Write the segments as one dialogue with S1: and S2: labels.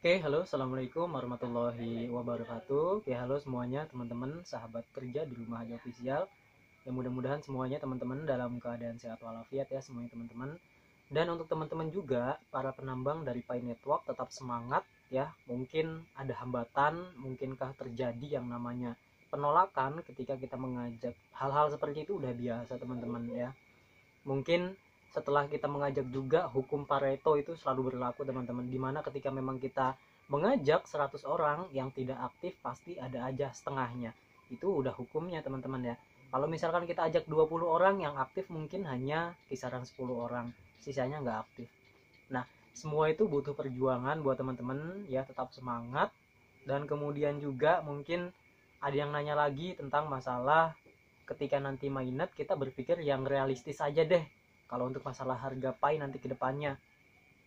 S1: Oke, halo, assalamualaikum warahmatullahi wabarakatuh. Oke, halo semuanya, teman-teman, sahabat kerja di rumah aja official. Ya, mudah-mudahan semuanya teman-teman dalam keadaan sehat walafiat ya, semuanya teman-teman. Dan untuk teman-teman juga, para penambang dari Pi Network tetap semangat ya. Mungkin ada hambatan, mungkinkah terjadi yang namanya penolakan ketika kita mengajak hal-hal seperti itu udah biasa teman-teman ya. Mungkin setelah kita mengajak juga hukum Pareto itu selalu berlaku teman-teman, dimana ketika memang kita mengajak 100 orang yang tidak aktif pasti ada aja setengahnya, itu udah hukumnya teman-teman ya. Kalau misalkan kita ajak 20 orang yang aktif mungkin hanya kisaran 10 orang, sisanya nggak aktif. Nah, semua itu butuh perjuangan buat teman-teman ya, tetap semangat. Dan kemudian juga mungkin ada yang nanya lagi tentang masalah ketika nanti mainnet kita berpikir yang realistis aja deh. Kalau untuk masalah harga Pi nanti ke depannya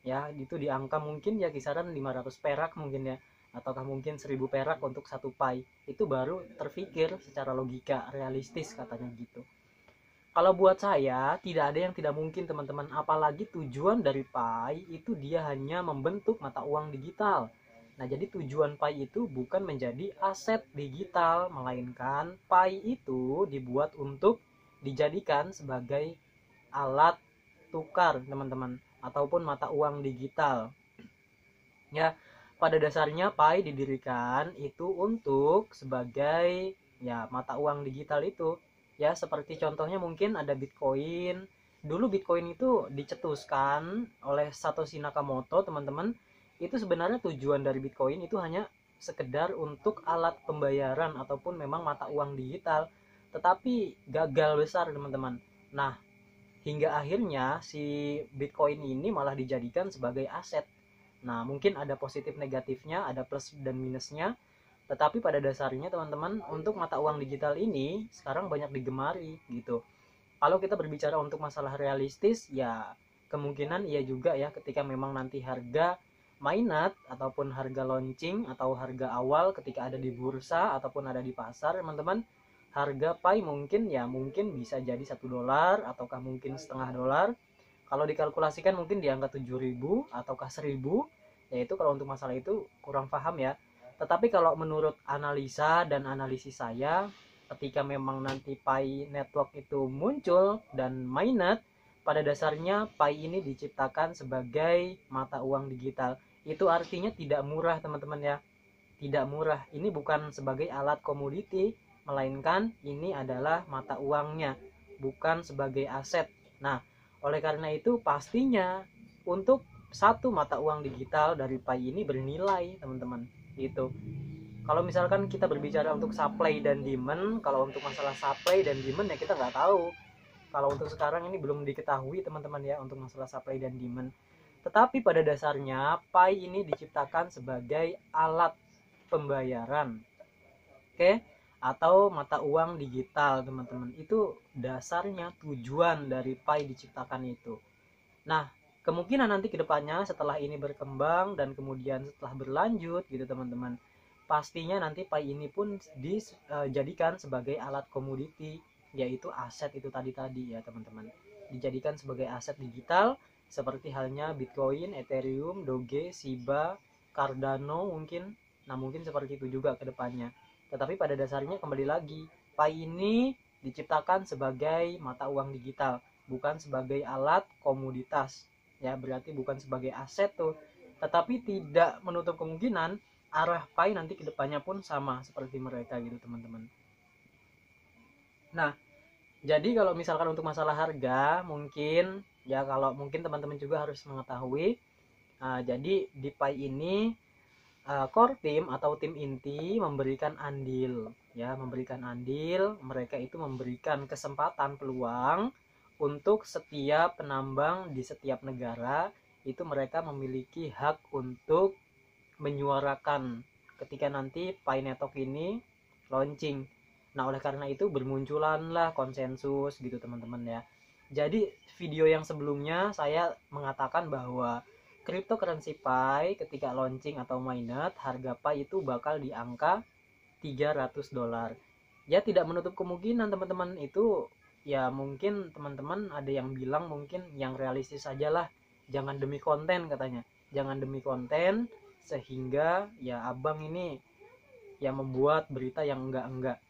S1: ya itu di angka mungkin ya kisaran 500 perak mungkin ya, ataukah mungkin 1000 perak untuk satu Pi. Itu baru terpikir secara logika realistis katanya gitu. Kalau buat saya tidak ada yang tidak mungkin teman-teman, apalagi tujuan dari Pi itu dia hanya membentuk mata uang digital. Nah, jadi tujuan Pi itu bukan menjadi aset digital, melainkan Pi itu dibuat untuk dijadikan sebagai alat tukar, teman-teman, ataupun mata uang digital. Ya, pada dasarnya Pi didirikan itu untuk sebagai ya mata uang digital itu. Ya, seperti contohnya mungkin ada Bitcoin. Dulu Bitcoin itu dicetuskan oleh Satoshi Nakamoto, teman-teman. Itu sebenarnya tujuan dari Bitcoin itu hanya sekedar untuk alat pembayaran ataupun memang mata uang digital. Tetapi gagal besar, teman-teman. Nah, hingga akhirnya si Bitcoin ini malah dijadikan sebagai aset. Nah, mungkin ada positif negatifnya, ada plus dan minusnya. Tetapi pada dasarnya teman-teman, untuk mata uang digital ini sekarang banyak digemari gitu. Kalau kita berbicara untuk masalah realistis, ya kemungkinan iya juga ya ketika memang nanti harga mainnet ataupun harga launching atau harga awal ketika ada di bursa ataupun ada di pasar, teman-teman, harga Pi mungkin ya mungkin bisa jadi $1 ataukah mungkin setengah dolar. Kalau dikalkulasikan mungkin di angka 7.000 ataukah 1.000. Yaitu kalau untuk masalah itu kurang paham ya. Tetapi kalau menurut analisa dan analisis saya, ketika memang nanti Pi Network itu muncul dan mainnet, pada dasarnya Pi ini diciptakan sebagai mata uang digital. Itu artinya tidak murah teman-teman ya. Tidak murah. Ini bukan sebagai alat komoditi, melainkan ini adalah mata uangnya, bukan sebagai aset. Nah, oleh karena itu pastinya untuk satu mata uang digital dari Pi ini bernilai, teman-teman. Gitu. Kalau misalkan kita berbicara untuk supply dan demand, kalau untuk masalah supply dan demand ya kita nggak tahu. Kalau untuk sekarang ini belum diketahui teman-teman ya untuk masalah supply dan demand. Tetapi pada dasarnya Pi ini diciptakan sebagai alat pembayaran, oke, atau mata uang digital teman-teman. Itu dasarnya tujuan dari Pi diciptakan itu. Nah, kemungkinan nanti kedepannya setelah ini berkembang dan kemudian setelah berlanjut gitu teman-teman, pastinya nanti Pi ini pun dijadikan sebagai alat komoditi, yaitu aset itu tadi ya teman-teman, dijadikan sebagai aset digital seperti halnya Bitcoin, Ethereum, Doge, Shiba, Cardano mungkin. Nah, mungkin seperti itu juga kedepannya. Tetapi pada dasarnya kembali lagi, Pi ini diciptakan sebagai mata uang digital, bukan sebagai alat komoditas. Ya, berarti bukan sebagai aset tuh. Tetapi tidak menutup kemungkinan arah Pi nanti kedepannya pun sama seperti mereka gitu teman-teman. Nah, jadi kalau misalkan untuk masalah harga mungkin ya, kalau mungkin teman-teman juga harus mengetahui, jadi di Pi ini core team atau tim inti memberikan andil ya, memberikan andil. Mereka itu memberikan kesempatan peluang untuk setiap penambang di setiap negara. Itu mereka memiliki hak untuk menyuarakan ketika nanti Pi Network ini launching. Nah, oleh karena itu bermunculanlah konsensus gitu teman-teman ya. Jadi video yang sebelumnya saya mengatakan bahwa cryptocurrency Pi ketika launching atau mainnet, harga Pi itu bakal di angka $300. Ya, tidak menutup kemungkinan teman-teman itu ya, mungkin teman-teman ada yang bilang mungkin yang realistis sajalah, jangan demi konten katanya. Jangan demi konten, sehingga ya abang ini ya membuat berita yang enggak.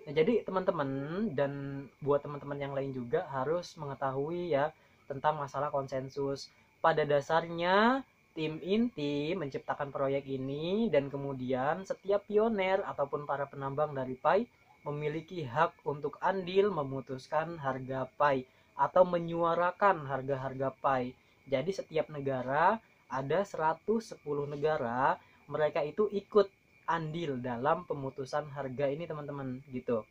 S1: Nah, jadi teman-teman dan buat teman-teman yang lain juga harus mengetahui ya tentang masalah konsensus. Pada dasarnya tim inti menciptakan proyek ini dan kemudian setiap pioner ataupun para penambang dari PAI memiliki hak untuk andil memutuskan harga PAI atau menyuarakan harga-harga PAI. Jadi setiap negara, ada 110 negara, mereka itu ikut andil dalam pemutusan harga ini teman-teman gitu.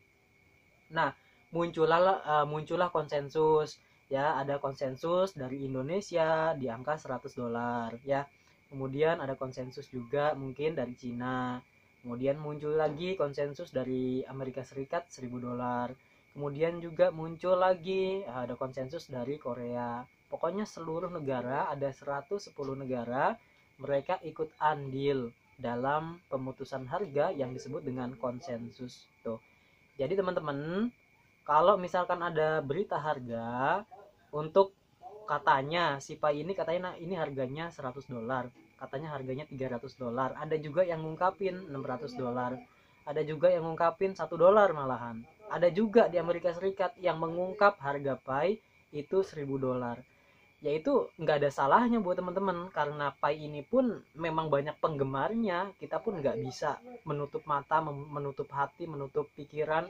S1: Nah, muncullah konsensus ya, ada konsensus dari Indonesia di angka 100 dolar ya. Kemudian ada konsensus juga mungkin dari Cina. Kemudian muncul lagi konsensus dari Amerika Serikat 1000 dolar. Kemudian juga muncul lagi ada konsensus dari Korea. Pokoknya seluruh negara, ada 110 negara, mereka ikut andil dalam pemutusan harga yang disebut dengan konsensus tuh. Jadi teman-teman, kalau misalkan ada berita harga untuk katanya si Pai ini katanya ini harganya 100 dolar, katanya harganya 300 dolar. Ada juga yang ngungkapin 600 dolar. Ada juga yang ngungkapin 1 dolar malahan. Ada juga di Amerika Serikat yang mengungkap harga Pai itu 1000 dolar. Yaitu nggak ada salahnya buat teman-teman, karena Pai ini pun memang banyak penggemarnya. Kita pun nggak bisa menutup mata, menutup hati, menutup pikiran.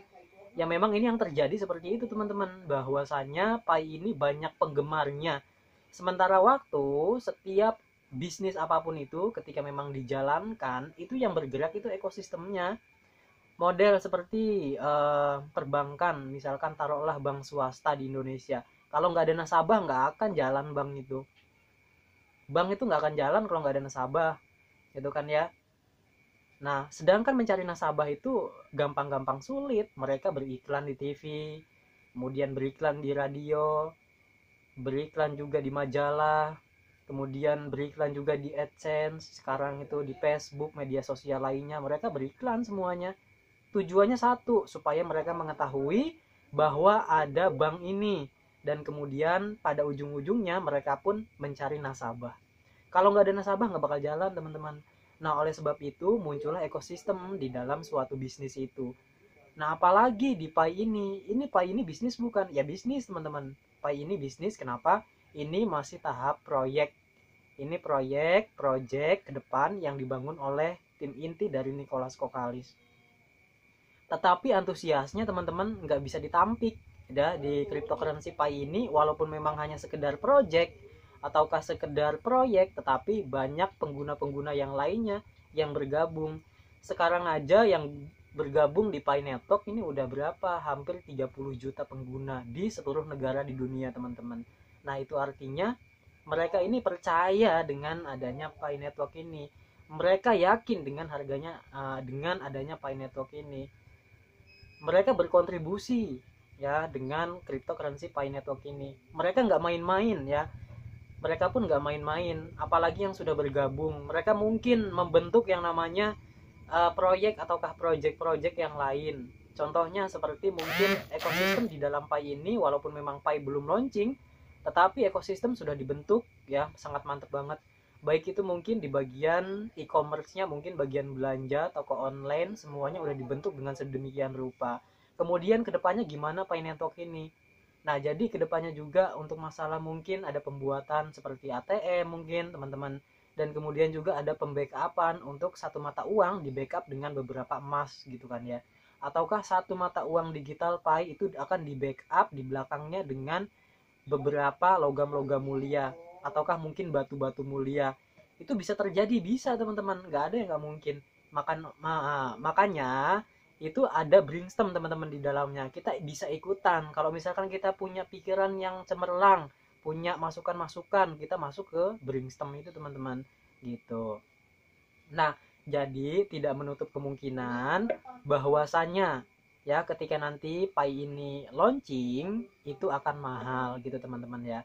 S1: Ya memang ini yang terjadi seperti itu teman-teman, bahwasanya Pai ini banyak penggemarnya. Sementara waktu setiap bisnis apapun itu ketika memang dijalankan, itu yang bergerak itu ekosistemnya. Model seperti perbankan, misalkan taruhlah bank swasta di Indonesia, kalau nggak ada nasabah nggak akan jalan bank itu nggak akan jalan kalau nggak ada nasabah gitu kan ya. Nah, sedangkan mencari nasabah itu gampang-gampang sulit. Mereka beriklan di TV, kemudian beriklan di radio, beriklan juga di majalah, kemudian beriklan juga di AdSense, sekarang itu di Facebook, media sosial lainnya, mereka beriklan semuanya. Tujuannya satu, supaya mereka mengetahui bahwa ada bank ini, dan kemudian pada ujung-ujungnya mereka pun mencari nasabah. Kalau nggak ada nasabah nggak bakal jalan teman-teman. Nah, oleh sebab itu muncullah ekosistem di dalam suatu bisnis itu. Nah, apalagi di Pai ini Pai ini bisnis bukan? Ya bisnis teman-teman. Pai ini bisnis, kenapa? Ini masih tahap proyek. Ini project ke depan yang dibangun oleh tim inti dari Nicholas Kokalis. Tetapi antusiasnya teman-teman nggak bisa ditampik ya di cryptocurrency Pai ini, walaupun memang hanya sekedar project ataukah sekedar proyek, tetapi banyak pengguna-pengguna yang lainnya yang bergabung. Sekarang aja yang bergabung di Pi Network ini udah berapa? Hampir 30 juta pengguna di seluruh negara di dunia, teman-teman. Nah, itu artinya mereka ini percaya dengan adanya Pi Network ini. Mereka yakin dengan harganya, dengan adanya Pi Network ini. Mereka berkontribusi ya dengan cryptocurrency Pi Network ini. Mereka nggak main-main ya, mereka pun nggak main-main, apalagi yang sudah bergabung. Mereka mungkin membentuk yang namanya proyek ataukah project-project yang lain. Contohnya seperti mungkin ekosistem di dalam Pi ini, walaupun memang Pi belum launching, tetapi ekosistem sudah dibentuk ya, sangat mantap banget. Baik itu mungkin di bagian e-commerce-nya, mungkin bagian belanja, toko online, semuanya udah dibentuk dengan sedemikian rupa. Kemudian kedepannya gimana Pi Network ini? Nah, jadi kedepannya juga untuk masalah mungkin ada pembuatan seperti ATM mungkin teman-teman, dan kemudian juga ada pembackupan untuk satu mata uang di backup dengan beberapa emas gitu kan ya. Ataukah satu mata uang digital Pi itu akan di backup di belakangnya dengan beberapa logam-logam mulia, ataukah mungkin batu-batu mulia. Itu bisa terjadi, bisa teman-teman, nggak ada yang nggak mungkin. Makanya itu ada brainstorm teman-teman di dalamnya. Kita bisa ikutan. Kalau misalkan kita punya pikiran yang cemerlang, punya masukan-masukan, kita masuk ke brainstorm itu teman-teman gitu. Nah, jadi tidak menutup kemungkinan bahwasanya ya ketika nanti Pi ini launching itu akan mahal gitu teman-teman ya.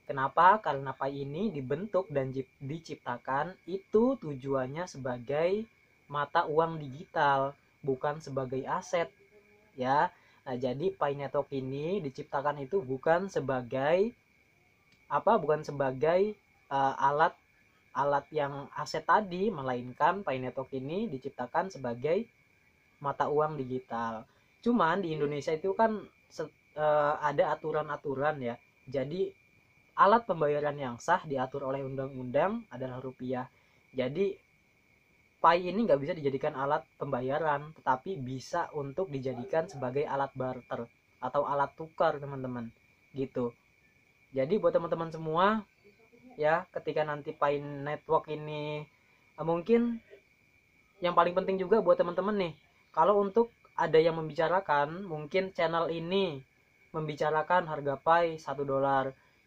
S1: Kenapa? Karena Pi ini dibentuk dan diciptakan itu tujuannya sebagai mata uang digital, bukan sebagai aset ya. Nah, jadi Pi Network ini diciptakan itu bukan sebagai alat alat yang aset tadi, melainkan Pi Network ini diciptakan sebagai mata uang digital. Cuman di Indonesia itu kan ada aturan-aturan ya. Jadi alat pembayaran yang sah diatur oleh undang-undang adalah rupiah. Jadi Pi ini nggak bisa dijadikan alat pembayaran, tetapi bisa untuk dijadikan sebagai alat barter atau alat tukar, teman-teman. Gitu. Jadi buat teman-teman semua ya, ketika nanti Pi Network ini mungkin yang paling penting juga buat teman-teman nih, kalau untuk ada yang membicarakan, mungkin channel ini membicarakan harga Pi $1,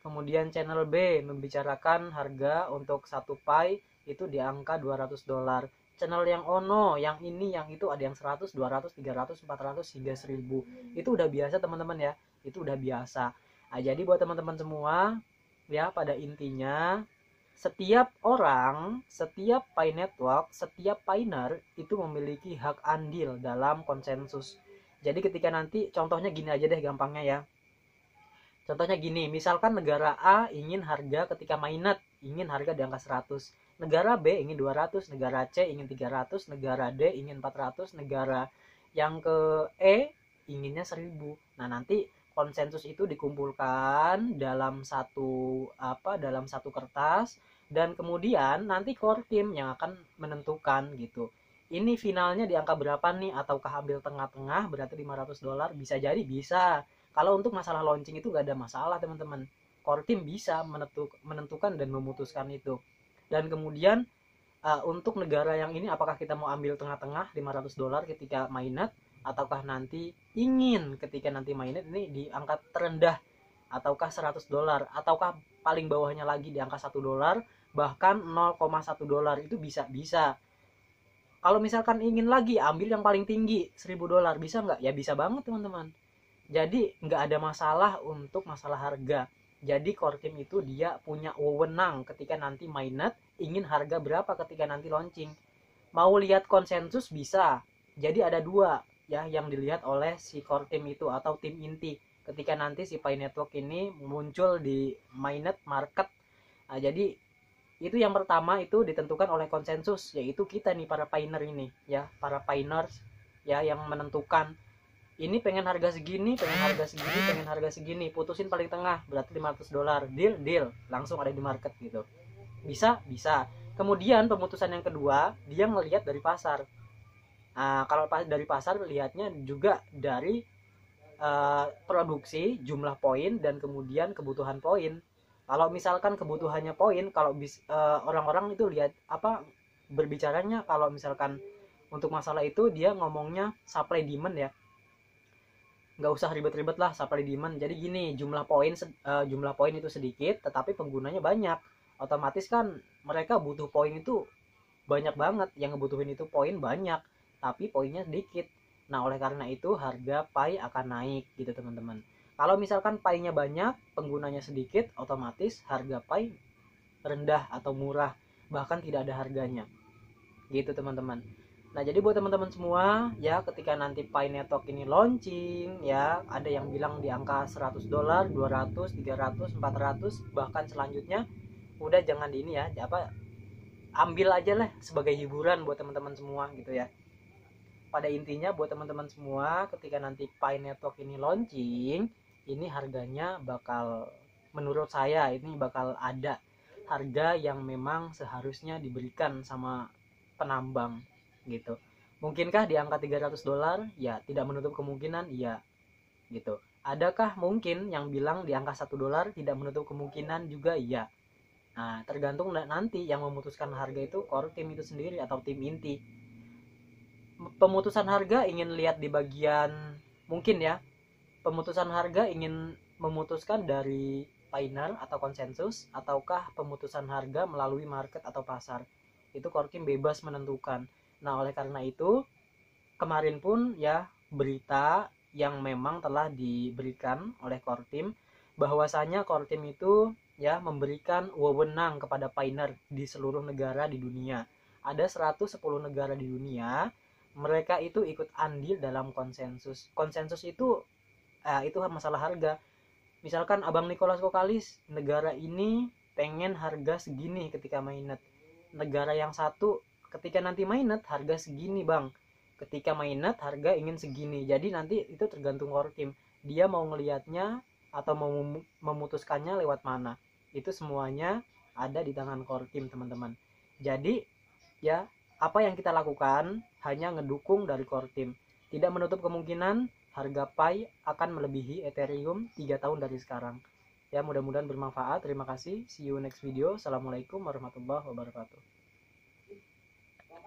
S1: kemudian channel B membicarakan harga untuk 1 Pi itu di angka $200. Channel yang ono, yang ini, yang itu ada yang 100, 200, 300, 400 hingga 1000. Itu udah biasa teman-teman ya. Itu udah biasa. Nah, jadi buat teman-teman semua ya, pada intinya setiap orang, setiap Pi Network, setiap Piner itu memiliki hak andil dalam konsensus. Jadi ketika nanti, contohnya gini aja deh gampangnya ya. Contohnya gini, misalkan negara A ingin harga ketika mainnet, ingin harga di angka 100. Negara B ingin 200, negara C ingin 300, negara D ingin 400, negara yang ke E inginnya 1000. Nah, nanti konsensus itu dikumpulkan dalam satu kertas, dan kemudian nanti core team yang akan menentukan gitu. Ini finalnya di angka berapa nih, ataukah ambil tengah-tengah berarti $500? Bisa jadi, bisa. Kalau untuk masalah launching itu gak ada masalah teman-teman. Core team bisa menentukan dan memutuskan itu. Dan kemudian untuk negara yang ini, apakah kita mau ambil tengah-tengah $500 ketika mainnet, ataukah nanti ingin ketika nanti mainnet ini di angka terendah, ataukah $100, ataukah paling bawahnya lagi di angka $1, bahkan $0,1 itu bisa. Kalau misalkan ingin lagi ambil yang paling tinggi $1000, bisa nggak? Ya bisa banget teman-teman. Jadi nggak ada masalah untuk masalah harga. Jadi core team itu dia punya wewenang ketika nanti mainnet ingin harga berapa ketika nanti launching. Mau lihat konsensus bisa. Jadi ada dua ya yang dilihat oleh si core team itu atau tim inti. Ketika nanti si Pi Network ini muncul di mainnet market. Nah, jadi itu yang pertama itu ditentukan oleh konsensus, yaitu kita nih para pioneer ini ya, para pioneers ya, yang menentukan ini pengen harga segini, pengen harga segini, putusin paling tengah berarti $500, deal, langsung ada di market gitu. Bisa. Kemudian pemutusan yang kedua, dia ngelihat dari pasar. Nah, kalau dari pasar lihatnya juga dari produksi, jumlah poin, dan kemudian kebutuhan poin. Kalau misalkan kebutuhannya poin, kalau orang-orang itu lihat berbicaranya, kalau misalkan untuk masalah itu dia ngomongnya supply demand ya. Nggak usah ribet-ribet lah supply demand. Jadi gini, jumlah poin itu sedikit tetapi penggunanya banyak, otomatis kan mereka butuh poin itu banyak banget, yang ngebutuhin itu poin banyak tapi poinnya sedikit. Nah, oleh karena itu harga Pi akan naik gitu teman-teman. Kalau misalkan Pi-nya banyak, penggunanya sedikit, otomatis harga Pi rendah atau murah, bahkan tidak ada harganya gitu teman-teman. Nah, jadi buat teman-teman semua ya, ketika nanti Pi Network ini launching ya, ada yang bilang di angka $100, 200, 300, 400, bahkan selanjutnya udah jangan di ini ya, ambil aja lah sebagai hiburan buat teman-teman semua gitu ya. Pada intinya buat teman-teman semua, ketika nanti Pi Network ini launching, ini harganya bakal, menurut saya ini bakal ada harga yang memang seharusnya diberikan sama penambang gitu. Mungkinkah di angka $300? Ya, tidak menutup kemungkinan, iya gitu. Adakah mungkin yang bilang di angka $1? Tidak menutup kemungkinan juga, iya. Nah, tergantung nanti yang memutuskan harga itu core team itu sendiri atau tim inti. Pemutusan harga ingin lihat di bagian, mungkin ya, pemutusan harga ingin memutuskan dari pioneer atau konsensus, ataukah pemutusan harga melalui market atau pasar. Itu core team bebas menentukan. Nah, oleh karena itu kemarin pun ya, berita yang memang telah diberikan oleh core team bahwasanya core team itu ya memberikan wewenang kepada pioneer di seluruh negara di dunia. Ada 110 negara di dunia, mereka itu ikut andil dalam konsensus. Konsensus itu masalah harga. Misalkan Abang Nicholas Kokalis, negara ini pengen harga segini ketika mainnet. negara yang satu ketika nanti mainnet harga segini bang, ketika mainnet harga ingin segini. Jadi nanti itu tergantung core team, dia mau ngelihatnya atau mau memutuskannya lewat mana. Itu semuanya ada di tangan core team teman-teman. Jadi ya apa yang kita lakukan hanya ngedukung dari core team. Tidak menutup kemungkinan harga Pi akan melebihi Ethereum 3 tahun dari sekarang. Ya mudah-mudahan bermanfaat. Terima kasih. See you next video. Assalamualaikum warahmatullahi wabarakatuh.